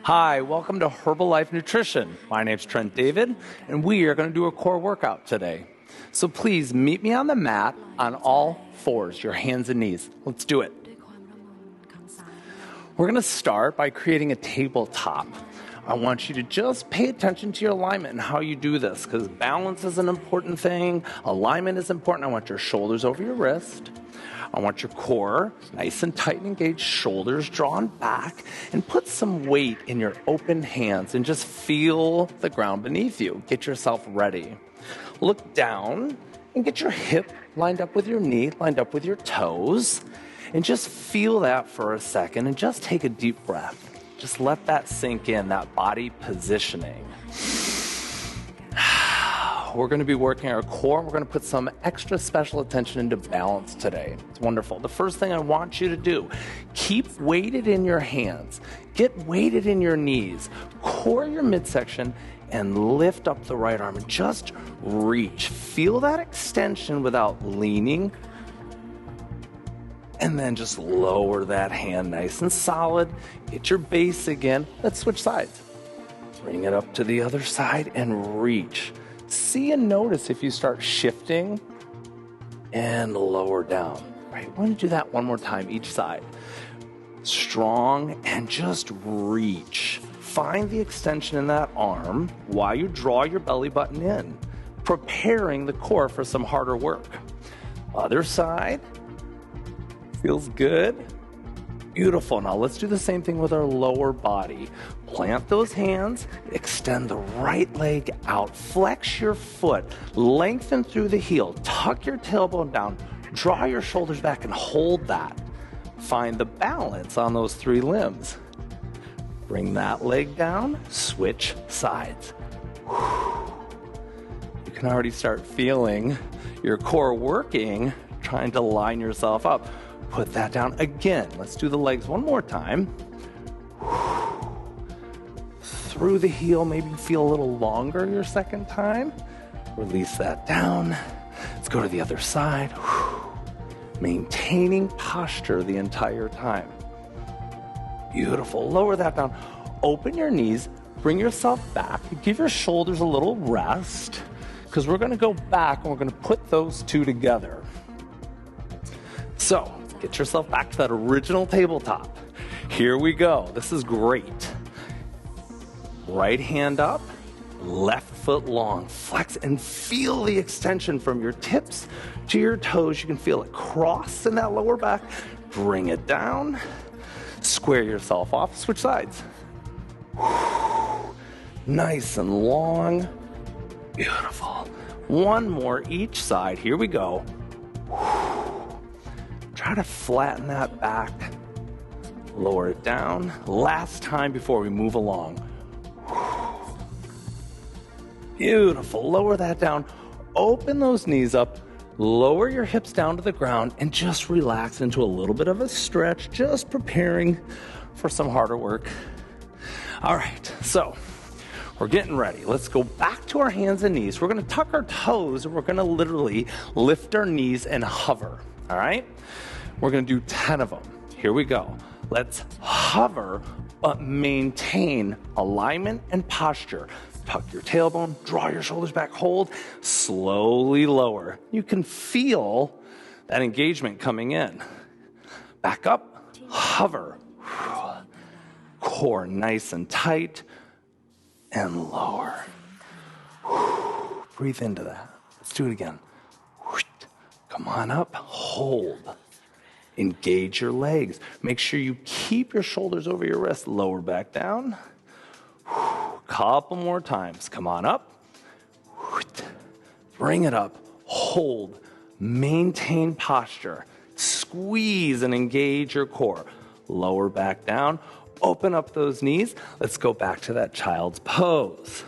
Hi, welcome to Herbalife Nutrition. My name's Trent David, and we are going to do a core workout today. So please meet me on the mat on all fours, your hands and knees. Let's do it. We're going to start by creating a tabletop. I want you to just pay attention to your alignment and how you do this, because balance is an important thing. Alignment is important. I want your shoulders over your wrist. I want your core nice and tight and engaged, shoulders drawn back, and put some weight in your open hands and just feel the ground beneath you. Get yourself ready. Look down and get your hip lined up with your knee, lined up with your toes, and just feel that for a second and just take a deep breath. Just let that sink in, that body positioning. We're going to be working our core. We're going to put some extra special attention into balance today. It's wonderful. The first thing I want you to do, keep weighted in your hands. Get weighted in your knees. Core your midsection and lift up the right arm and just reach. Feel that extension without leaning. And then just lower that hand nice and solid. Get your base again. Let's switch sides. Bring it up to the other side and reach. See and notice if you start shifting and lower down. Right? We're going to do that one more time each side. Strong and just reach. Find the extension in that arm while you draw your belly button in, preparing the core for some harder work. Other side. Feels good. Beautiful. Now let's do the same thing with our lower body. Plant those hands, extend the right leg out, flex your foot, lengthen through the heel, tuck your tailbone down, draw your shoulders back and hold that. Find the balance on those three limbs. Bring that leg down, switch sides. You can already start feeling your core working, trying to line yourself up. Put that down again. Let's do the legs one more time. Through the heel, maybe feel a little longer your second time. Release that down. Let's go to the other side. Maintaining posture the entire time. Beautiful. Lower that down. Open your knees. Bring yourself back. Give your shoulders a little rest, because we're going to go back and we're going to put those two together. So, get yourself back to that original tabletop. Here we go. This is great. Right hand up, left foot long. Flex and feel the extension from your tips to your toes. You can feel it cross in that lower back. Bring it down. Square yourself off. Switch sides. Nice and long. Beautiful. One more each side. Here we go. Try to flatten that back. Lower it down. Last time before we move along. Beautiful. Lower that down. Open those knees up. Lower your hips down to the ground and just relax into a little bit of a stretch, just preparing for some harder work. All right, so we're getting ready. Let's go back to our hands and knees. We're going to tuck our toes and we're going to literally lift our knees and hover. All right? We're going to do 10 of them. Here we go. Let's hover, but maintain alignment and posture. Tuck your tailbone, draw your shoulders back, hold, slowly lower. You can feel that engagement coming in. Back up, hover. Core nice and tight, and lower. Breathe into that. Let's do it again. Come on up, hold. Engage your legs. Make sure you keep your shoulders over your wrist. Lower back down. Couple more times. Come on up. Bring it up. Hold. Maintain posture. Squeeze and engage your core. Lower back down. Open up those knees. Let's go back to that child's pose.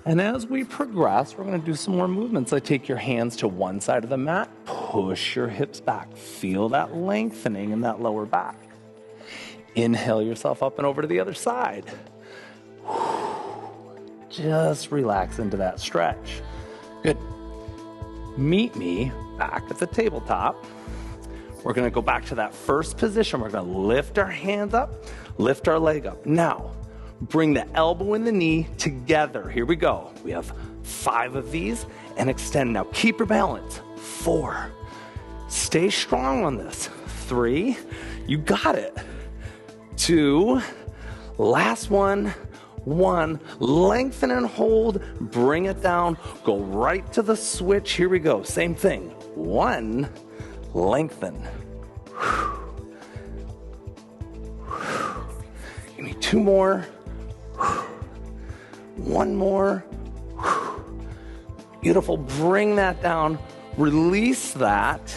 And as we progress, we're going to do some more movements. Take your hands to one side of the mat. Push your hips back. Feel that lengthening in that lower back. Inhale yourself up and over to the other side. Just relax into that stretch. Good. Meet me back at the tabletop. We're going to go back to that first position. We're going to lift our hands up, lift our leg up. Now, bring the elbow and the knee together. Here we go. We have 5 of these and extend. Now, keep your balance. 4. Stay strong on this. 3. You got it. 2. Last one. 1. Lengthen and hold. Bring it down. Go right to the switch. Here we go. Same thing. 1. Lengthen. Give me 2 more. 1 more. Beautiful. Bring that down. Release that.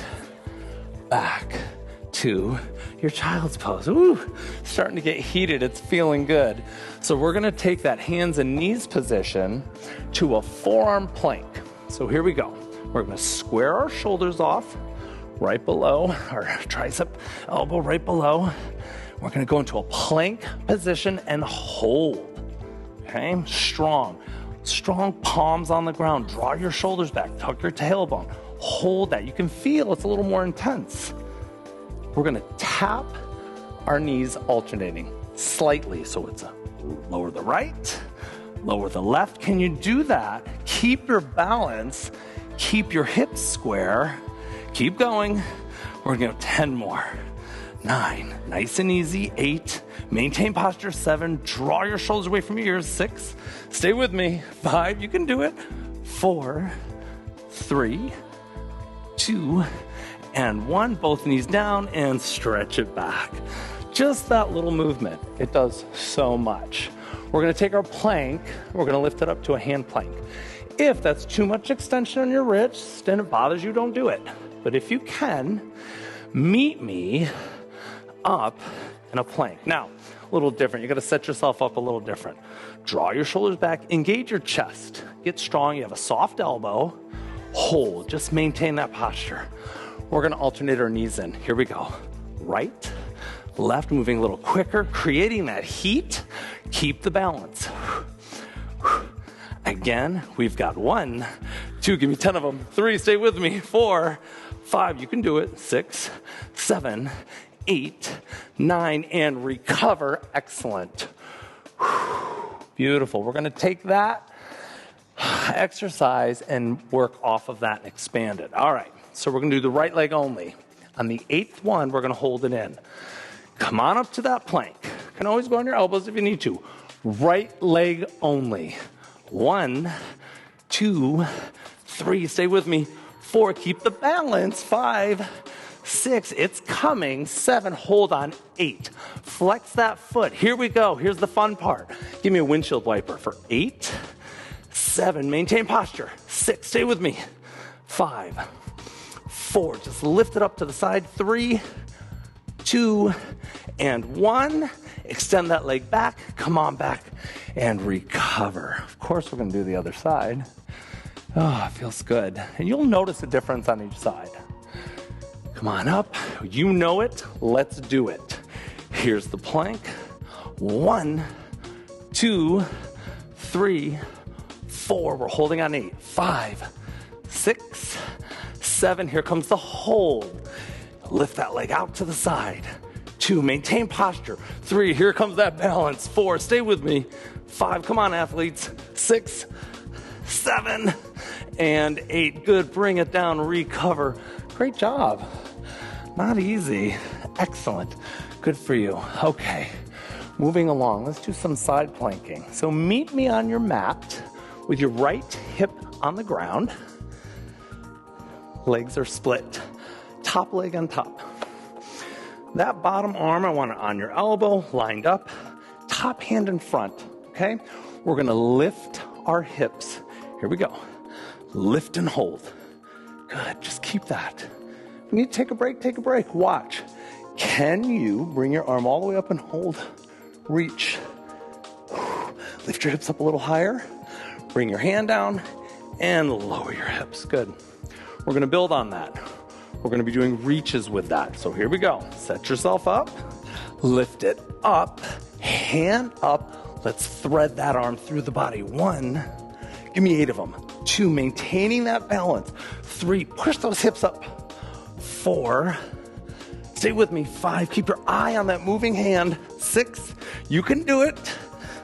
Back to your child's pose. Ooh, starting to get heated. It's feeling good. So we're going to take that hands and knees position to a forearm plank. So here we go. We're going to square our shoulders off right below our tricep elbow, right below. We're going to go into a plank position and hold. Okay, strong palms on the ground. Draw your shoulders back, tuck your tailbone. Hold that. You can feel it's a little more intense. We're going to tap our knees alternating slightly. So it's a lower the right, lower the left. Can you do that? Keep your balance. Keep your hips square. Keep going. We're going to go 10 more. 9, nice and easy. 8, maintain posture. 7, draw your shoulders away from your ears. 6, stay with me. 5, you can do it. 4, 3, 2, and 1. Both knees down and stretch it back. Just that little movement, it does so much. We're going to take our plank, we're going to lift it up to a hand plank. If that's too much extension on your wrist and it bothers you, don't do it. But if you can, meet me up in a plank. Now, a little different. You got to set yourself up a little different. Draw your shoulders back, engage your chest. Get strong. You have a soft elbow. Hold. Just maintain that posture. We're going to alternate our knees in. Here we go. Right, left, moving a little quicker, creating that heat. Keep the balance. Again, we've got 1, 2, give me 10 of them. 3, stay with me. 4, 5, you can do it. 6, 7, 8, 9, and recover. Excellent. Beautiful. We're going to take that exercise and work off of that and expand it. All right. So we're going to do the right leg only. On the 8th one, we're going to hold it in. Come on up to that plank. You can always go on your elbows if you need to. Right leg only. 1, 2, 3. Stay with me. 4. Keep the balance. 5, 6. It's coming. 7. Hold on. 8. Flex that foot. Here we go. Here's the fun part. Give me a windshield wiper for 8, 7. Maintain posture. 6. Stay with me. 5, 4. Just lift it up to the side. 3, 2, and 1. Extend that leg back. Come on back and recover. Of course, we're going to do the other side. Oh, it feels good. And you'll notice a difference on each side. Come on up. You know it. Let's do it. Here's the plank. 1, 2, 3, 4. We're holding on 8. 5, 6, 7. Here comes the hold. Lift that leg out to the side. 2, maintain posture. 3, here comes that balance. 4, stay with me. 5, come on, athletes. 6, 7, and 8. Good, bring it down, recover. Great job. Not easy. Excellent. Good for you. Okay, moving along. Let's do some side planking. So meet me on your mat with your right hip on the ground. Legs are split. Top leg on top. That bottom arm, I want it on your elbow, lined up. Top hand in front, okay? We're going to lift our hips. Here we go. Lift and hold. Good, just keep that. If you need to take a break, take a break. Watch. Can you bring your arm all the way up and hold? Reach. Lift your hips up a little higher. Bring your hand down and lower your hips. Good. We're going to build on that. We're going to be doing reaches with that. So here we go. Set yourself up. Lift it up. Hand up. Let's thread that arm through the body. 1. Give me 8 of them. 2. Maintaining that balance. 3. Push those hips up. 4. Stay with me. 5, keep your eye on that moving hand. 6, you can do it.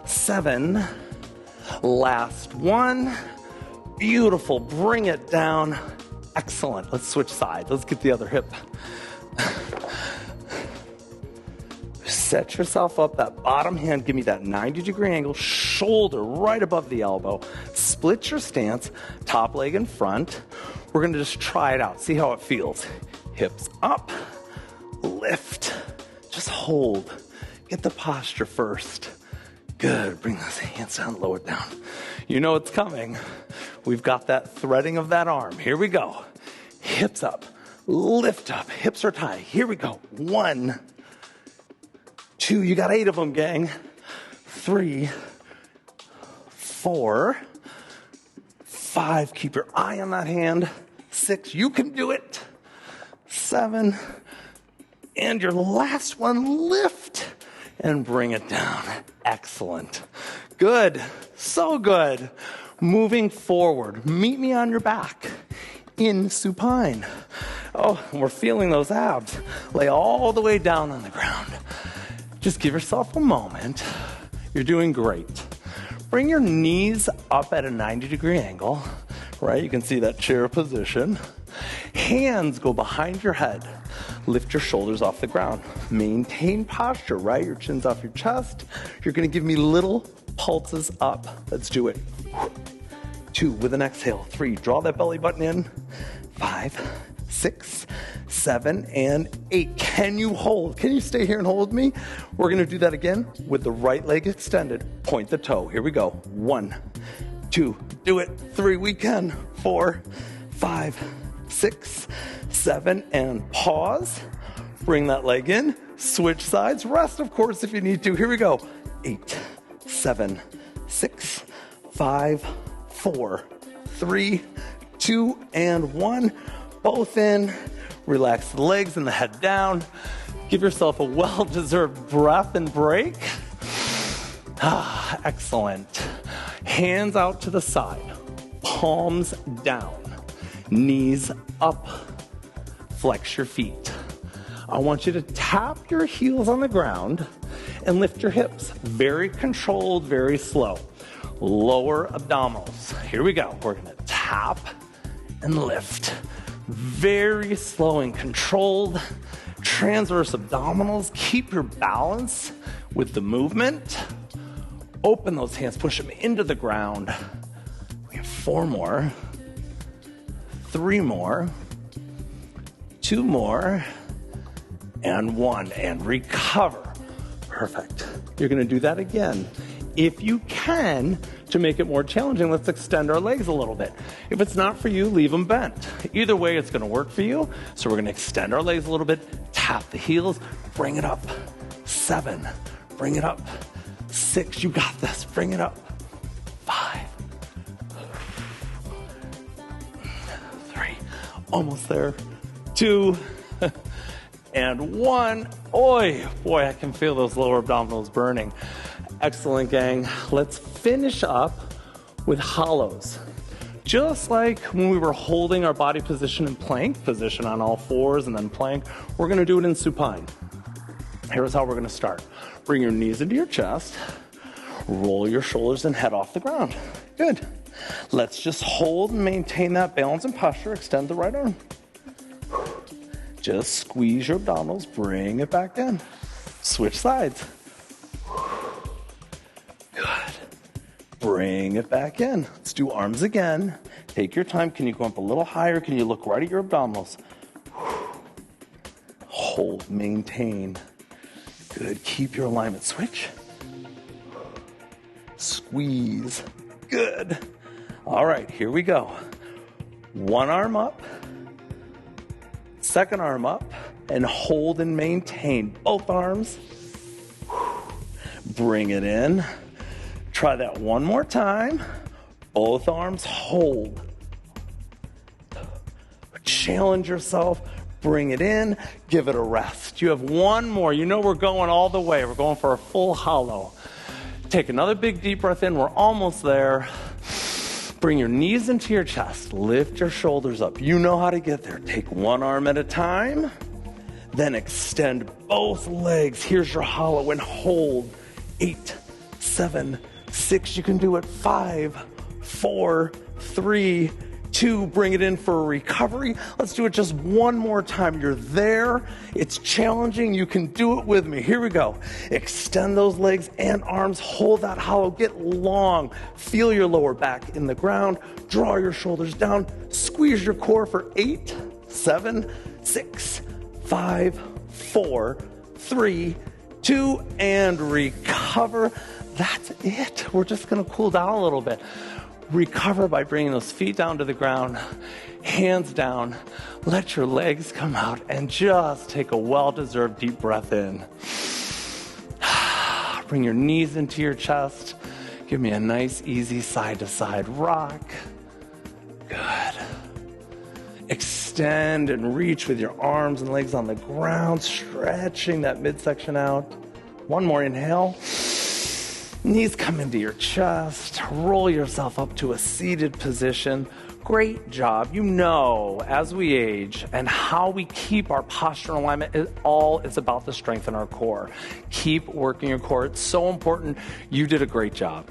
7, last one. Beautiful, bring it down. Excellent, let's switch sides. Let's get the other hip. Set yourself up, that bottom hand, give me that 90-degree angle, shoulder right above the elbow. Split your stance, top leg in front. We're gonna just try it out, see how it feels. Hips up, lift, just hold. Get the posture first. Good, bring those hands down, lower it down. You know it's coming. We've got that threading of that arm. Here we go. Hips up, lift up, hips are tight. Here we go. 1, 2, you got 8 of them, gang. 3, 4, 5, keep your eye on that hand. 6, you can do it. 7, and your last one, lift and bring it down. Excellent. Good, so good. Moving forward, meet me on your back in supine. Oh, we're feeling those abs. Lay all the way down on the ground. Just give yourself a moment. You're doing great. Bring your knees up at a 90-degree angle, right? You can see that chair position. Hands go behind your head. Lift your shoulders off the ground. Maintain posture, right? Your chin's off your chest. You're gonna give me little pulses up. Let's do it. 2, with an exhale. 3, draw that belly button in. 5, 6, 7, and 8. Can you hold? Can you stay here and hold me? We're gonna do that again with the right leg extended. Point the toe. Here we go. 1, 2, do it. 3, we can. 4, 5, 6, 7, and pause. Bring that leg in. Switch sides. Rest, of course, if you need to. Here we go. 8, 7, 6, 5, 4, 3, 2, and 1. Both in. Relax the legs and the head down. Give yourself a well-deserved breath and break. Excellent. Hands out to the side. Palms down. Knees up. Flex your feet. I want you to tap your heels on the ground and lift your hips. Very controlled, very slow. Lower abdominals. Here we go. We're gonna tap and lift. Very slow and controlled. Transverse abdominals. Keep your balance with the movement. Open those hands, push them into the ground. We have 4 more. 3 more. 2 more. And 1. And recover. Perfect. You're gonna do that again. If you can, to make it more challenging, let's extend our legs a little bit. If it's not for you, leave them bent. Either way, it's gonna work for you. So we're gonna extend our legs a little bit, tap the heels, bring it up. 7, bring it up. 6, you got this, bring it up. 5, 3, almost there. 2, and 1. Boy, I can feel those lower abdominals burning. Excellent, gang. Let's finish up with hollows. Just like when we were holding our body position in plank, position on all 4s and then plank, we're gonna do it in supine. Here's how we're gonna start. Bring your knees into your chest, roll your shoulders and head off the ground. Good. Let's just hold and maintain that balance and posture. Extend the right arm. Just squeeze your abdominals, bring it back in. Switch sides. Good. Bring it back in. Let's do arms again. Take your time. Can you go up a little higher? Can you look right at your abdominals? Hold, maintain. Good. Keep your alignment. Switch. Squeeze. Good. All right, here we go. One arm up. Second arm up. And hold and maintain. Both arms. Bring it in. Try that one more time. Both arms, hold. Challenge yourself. Bring it in. Give it a rest. You have one more. You know we're going all the way. We're going for a full hollow. Take another big deep breath in. We're almost there. Bring your knees into your chest. Lift your shoulders up. You know how to get there. Take one arm at a time. Then extend both legs. Here's your hollow and hold. 8, 7, 6. You can do it. 5, 4, 3, 2. Bring it in for a recovery. Let's do it just one more time. You're there. It's challenging. You can do it with me. Here we go. Extend those legs and arms. Hold that hollow. Get long. Feel your lower back in the ground. Draw your shoulders down. Squeeze your core for 8, 7, 6, 5, 4, 3, 2, and recover. That's it. We're just going to cool down a little bit. Recover by bringing those feet down to the ground, hands down. Let your legs come out and just take a well-deserved deep breath in. Bring your knees into your chest. Give me a nice, easy side-to-side rock. Good. Extend and reach with your arms and legs on the ground, stretching that midsection out. One more inhale. Knees come into your chest. Roll yourself up to a seated position. Great job. You know, as we age and how we keep our posture in alignment, it's about the strength in our core. Keep working your core. It's so important. You did a great job.